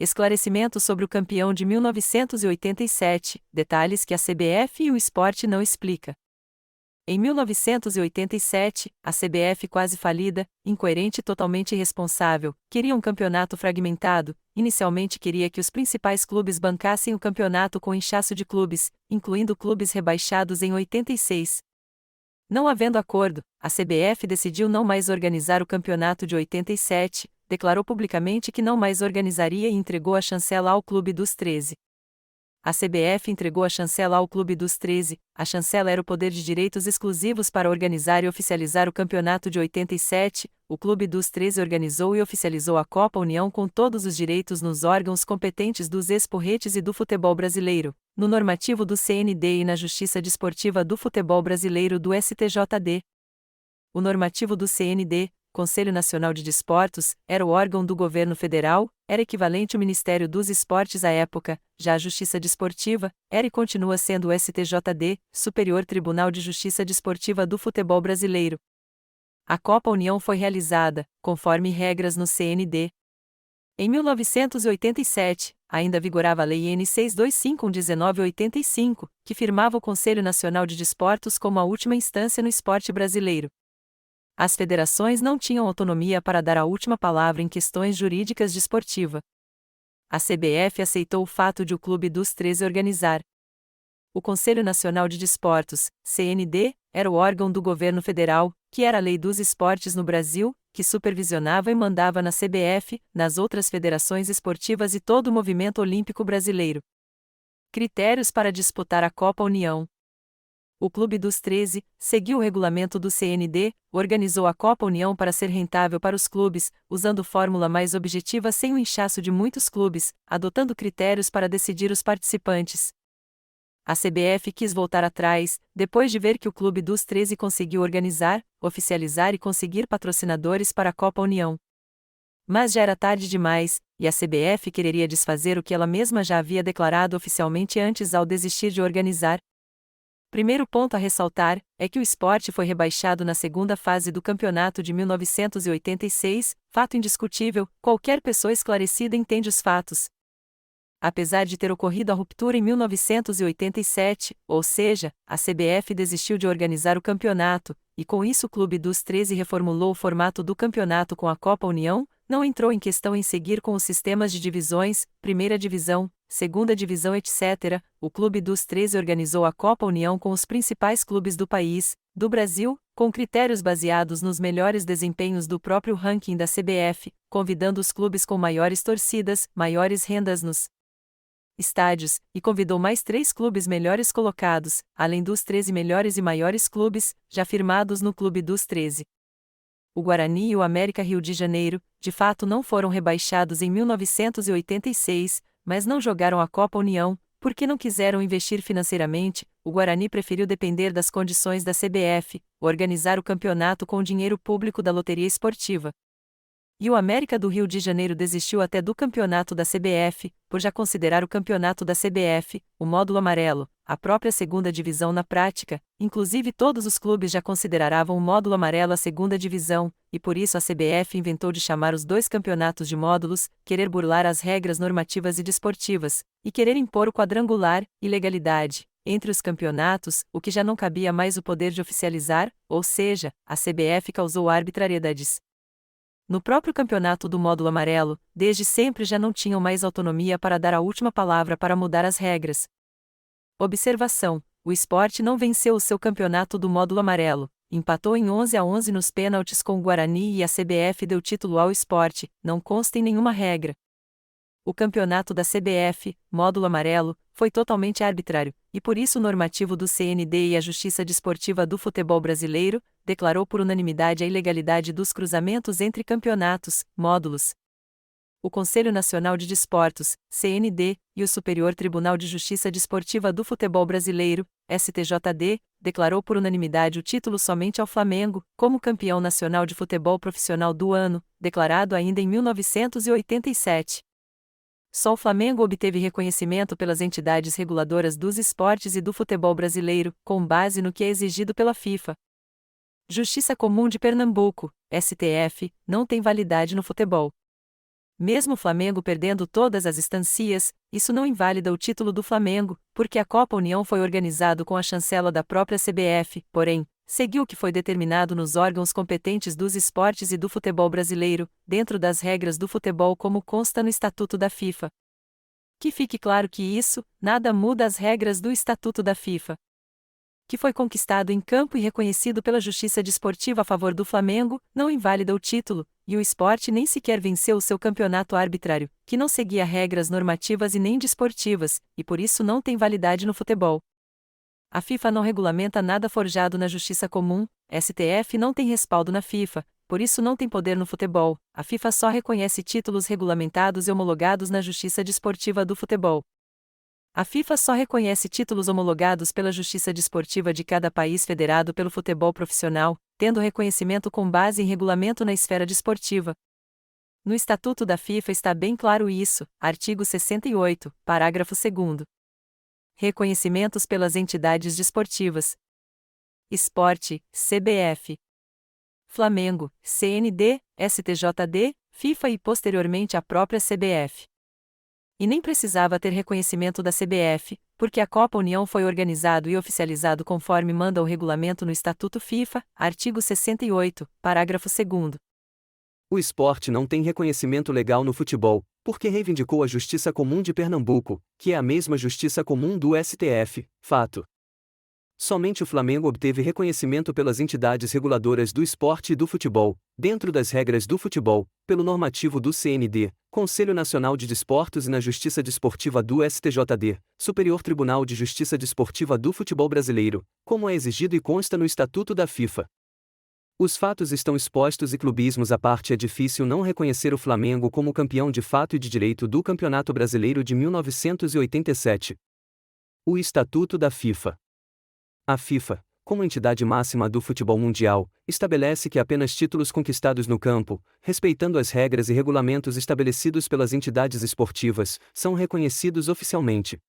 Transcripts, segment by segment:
Esclarecimento sobre o campeão de 1987, detalhes que a CBF e o esporte não explica. Em 1987, a CBF quase falida, incoerente e totalmente irresponsável, queria um campeonato fragmentado. Inicialmente queria que os principais clubes bancassem o campeonato com inchaço de clubes, incluindo clubes rebaixados em 86. Não havendo acordo, a CBF decidiu não mais organizar o campeonato de 87, declarou publicamente que não mais organizaria e entregou a chancela ao Clube dos 13. A CBF entregou a chancela ao Clube dos 13, a chancela era o poder de direitos exclusivos para organizar e oficializar o campeonato de 87, o Clube dos 13 organizou e oficializou a Copa União com todos os direitos nos órgãos competentes dos esporretes e do futebol brasileiro, no normativo do CND e na Justiça Desportiva do Futebol Brasileiro do STJD. O normativo do CND, Conselho Nacional de Desportos, era o órgão do governo federal, era equivalente ao Ministério dos Esportes à época, já a Justiça Desportiva, era e continua sendo o STJD, Superior Tribunal de Justiça Desportiva do Futebol Brasileiro. A Copa União foi realizada, conforme regras no CND. Em 1987, ainda vigorava a Lei N. 625/1985, que firmava o Conselho Nacional de Desportos como a última instância no esporte brasileiro. As federações não tinham autonomia para dar a última palavra em questões jurídicas desportiva. A CBF aceitou o fato de o Clube dos 13 organizar. O Conselho Nacional de Desportos, CND, era o órgão do governo federal, que era a lei dos esportes no Brasil, que supervisionava e mandava na CBF, nas outras federações esportivas e todo o movimento olímpico brasileiro. Critérios para disputar a Copa União. O Clube dos 13 seguiu o regulamento do CND, organizou a Copa União para ser rentável para os clubes, usando fórmula mais objetiva sem o inchaço de muitos clubes, adotando critérios para decidir os participantes. A CBF quis voltar atrás, depois de ver que o Clube dos 13 conseguiu organizar, oficializar e conseguir patrocinadores para a Copa União. Mas já era tarde demais, e a CBF quereria desfazer o que ela mesma já havia declarado oficialmente antes ao desistir de organizar. Primeiro ponto a ressaltar, é que o esporte foi rebaixado na segunda fase do campeonato de 1986, fato indiscutível, qualquer pessoa esclarecida entende os fatos. Apesar de ter ocorrido a ruptura em 1987, ou seja, a CBF desistiu de organizar o campeonato, e com isso o Clube dos 13 reformulou o formato do campeonato com a Copa União, não entrou em questão em seguir com os sistemas de divisões, primeira divisão, segunda divisão etc. O Clube dos 13 organizou a Copa União com os principais clubes do país, do Brasil, com critérios baseados nos melhores desempenhos do próprio ranking da CBF, convidando os clubes com maiores torcidas, maiores rendas nos estádios, e convidou mais 3 clubes melhores colocados, além dos 13 melhores e maiores clubes, já firmados no Clube dos 13. O Guarani e o América Rio de Janeiro, de fato não foram rebaixados em 1986, mas não jogaram a Copa União, porque não quiseram investir financeiramente. O Guarani preferiu depender das condições da CBF, organizar o campeonato com o dinheiro público da loteria esportiva. E o América do Rio de Janeiro desistiu até do campeonato da CBF, por já considerar o campeonato da CBF, o módulo amarelo, a própria segunda divisão na prática, inclusive todos os clubes já consideravam o módulo amarelo a segunda divisão, e por isso a CBF inventou de chamar os 2 campeonatos de módulos, querer burlar as regras normativas e desportivas, e querer impor o quadrangular, ilegalidade, entre os campeonatos, o que já não cabia mais o poder de oficializar, ou seja, a CBF causou arbitrariedades. No próprio campeonato do módulo amarelo, desde sempre já não tinham mais autonomia para dar a última palavra para mudar as regras. Observação: o esporte não venceu o seu campeonato do módulo amarelo, empatou em 11-11 nos pênaltis com o Guarani e a CBF deu título ao esporte, não consta em nenhuma regra. O campeonato da CBF, módulo amarelo, foi totalmente arbitrário, e por isso o normativo do CND e a Justiça Desportiva do Futebol Brasileiro declarou por unanimidade a ilegalidade dos cruzamentos entre campeonatos, módulos. O Conselho Nacional de Desportos, CND, e o Superior Tribunal de Justiça Desportiva do Futebol Brasileiro, STJD, declarou por unanimidade o título somente ao Flamengo, como campeão nacional de futebol profissional do ano, declarado ainda em 1987. Só o Flamengo obteve reconhecimento pelas entidades reguladoras dos esportes e do futebol brasileiro, com base no que é exigido pela FIFA. Justiça Comum de Pernambuco, STF, não tem validade no futebol. Mesmo o Flamengo perdendo todas as instancias, isso não invalida o título do Flamengo, porque a Copa União foi organizado com a chancela da própria CBF, porém, seguiu o que foi determinado nos órgãos competentes dos esportes e do futebol brasileiro, dentro das regras do futebol como consta no Estatuto da FIFA. Que fique claro que isso, nada muda as regras do Estatuto da FIFA. Que foi conquistado em campo e reconhecido pela Justiça Desportiva a favor do Flamengo, não invalida o título, e o esporte nem sequer venceu o seu campeonato arbitrário, que não seguia regras normativas e nem desportivas, e por isso não tem validade no futebol. A FIFA não regulamenta nada forjado na Justiça Comum, STF não tem respaldo na FIFA, por isso não tem poder no futebol, a FIFA só reconhece títulos regulamentados e homologados na Justiça Desportiva do Futebol. A FIFA só reconhece títulos homologados pela Justiça Desportiva de cada país federado pelo futebol profissional, tendo reconhecimento com base em regulamento na esfera desportiva. No Estatuto da FIFA está bem claro isso, artigo 68, parágrafo 2º. Reconhecimentos pelas entidades desportivas. Esporte, CBF. Flamengo, CND, STJD, FIFA e posteriormente a própria CBF. E nem precisava ter reconhecimento da CBF, porque a Copa União foi organizado e oficializado conforme manda o regulamento no Estatuto FIFA, artigo 68, parágrafo 2º. O esporte não tem reconhecimento legal no futebol, porque reivindicou a Justiça Comum de Pernambuco, que é a mesma Justiça Comum do STF, fato. Somente o Flamengo obteve reconhecimento pelas entidades reguladoras do esporte e do futebol, dentro das regras do futebol, pelo normativo do CND, Conselho Nacional de Desportos e na Justiça Desportiva do STJD, Superior Tribunal de Justiça Desportiva do Futebol Brasileiro, como é exigido e consta no Estatuto da FIFA. Os fatos estão expostos e clubismos à parte é difícil não reconhecer o Flamengo como campeão de fato e de direito do Campeonato Brasileiro de 1987. O Estatuto da FIFA. A FIFA, como entidade máxima do futebol mundial, estabelece que apenas títulos conquistados no campo, respeitando as regras e regulamentos estabelecidos pelas entidades esportivas, são reconhecidos oficialmente.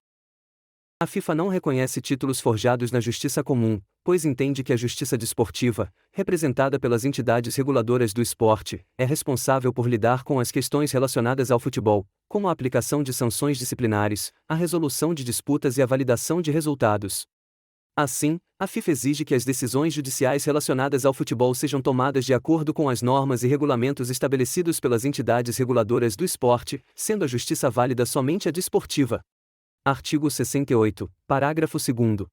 A FIFA não reconhece títulos forjados na Justiça Comum, pois entende que a Justiça Desportiva, representada pelas entidades reguladoras do esporte, é responsável por lidar com as questões relacionadas ao futebol, como a aplicação de sanções disciplinares, a resolução de disputas e a validação de resultados. Assim, a FIFA exige que as decisões judiciais relacionadas ao futebol sejam tomadas de acordo com as normas e regulamentos estabelecidos pelas entidades reguladoras do esporte, sendo a justiça válida somente a desportiva. Artigo 68, parágrafo 2º.